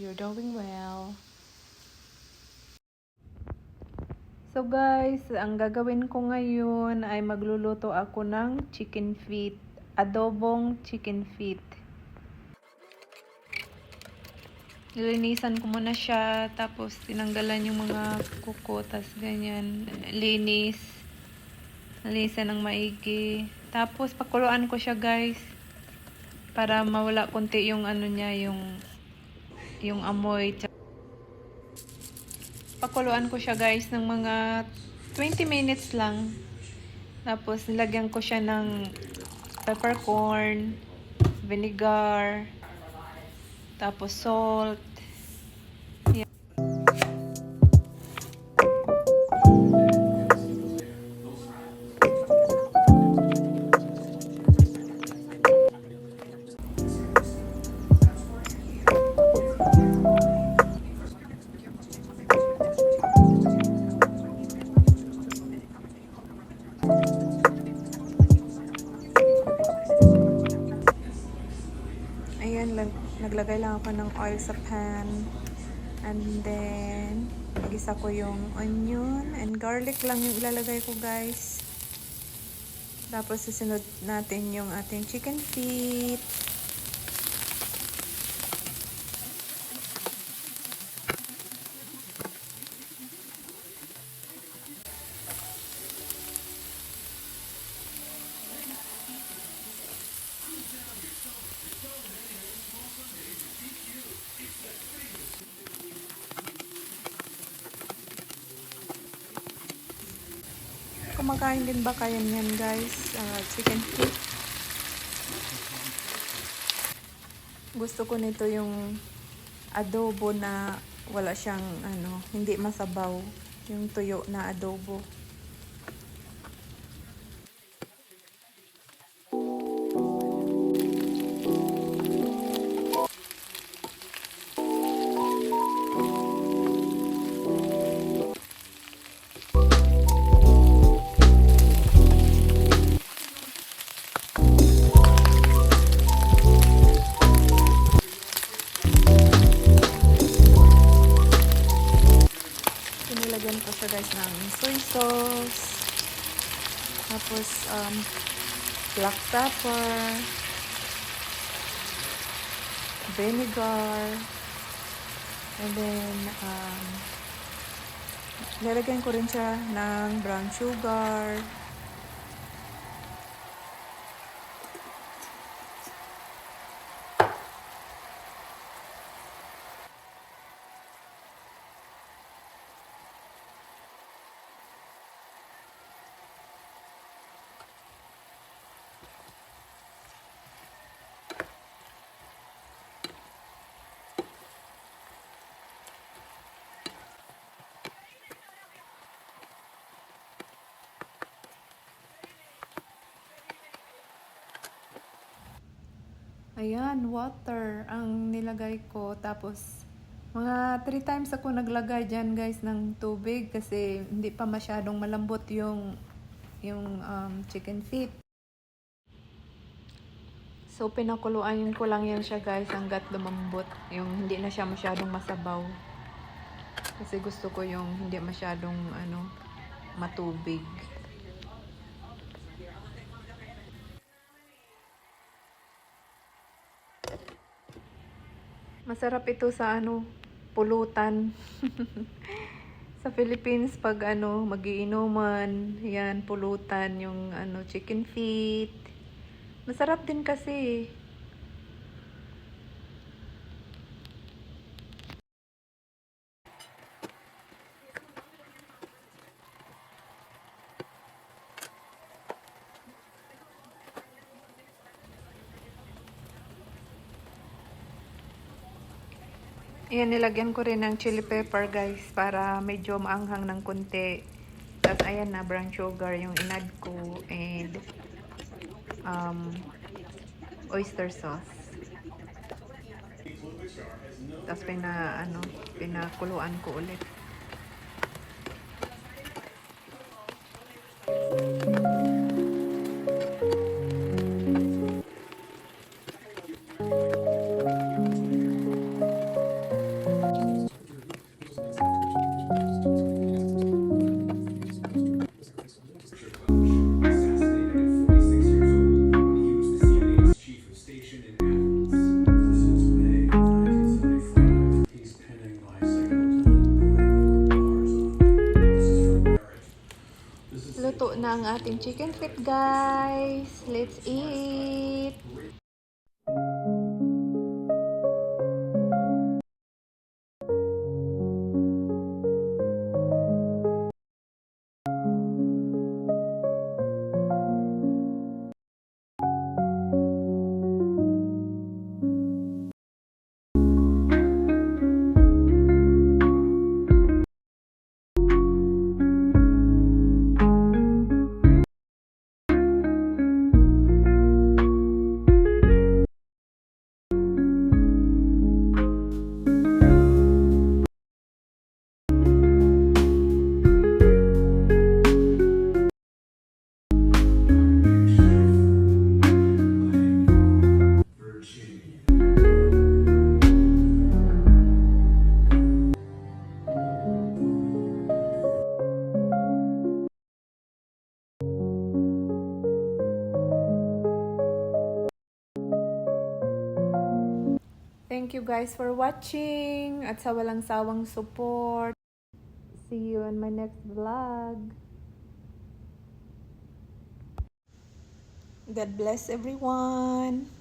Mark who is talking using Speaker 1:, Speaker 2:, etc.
Speaker 1: you're doing well. So guys, ang gagawin ko ngayon ay magluluto ako ng chicken feet. Adobong chicken feet. Nilinisan ko muna siya, tapos tinanggalan yung mga kuko, tas ganyan, linisan ng maigi. Tapos pakuluan ko siya guys, para mawala konti yung ano niya, yung amoy. Pakuluan ko siya guys ng mga 20 minutes lang. Tapos nilagyan ko siya ng peppercorn, vinegar, tapos salt. Yan. Ayan, naglagay lang ako ng oil sa pan. And then, nagisa ko yung onion and garlic lang yung ilalagay ko guys. Tapos susunod natin yung ating chicken feet. Kumakain din ba kayo niyan guys? Chicken feet. Gusto ko nito yung adobo na wala siyang hindi masabaw. Yung tuyo na adobo. Nilagyan ko siya guys ng soy sauce, tapos black pepper, vinegar, and then nilagyan ko rin siya ng brown sugar. Ayan, water ang nilagay ko. Tapos, mga 3 times ako naglagay dyan guys ng tubig kasi hindi pa masyadong malambot yung chicken feet. So, pinakuluan ko lang yan siya guys hanggat lumambot. Yung hindi na siya masyadong masabaw. Kasi gusto ko yung hindi masyadong matubig. Masarap ito sa pulutan. Sa Philippines pag magiinuman, yan pulutan yung chicken feet. Masarap din kasi. Ayan, nilagyan ko rin ng chili pepper guys para medyo maanghang ng konti. Tapos ayan na, brown sugar yung inad ko and oyster sauce. Tapos pinakuluan ko ulit. na ang ating chicken feet, guys. Let's eat! Thank you guys for watching at sa walang sawang support. See you in my next vlog. God bless everyone.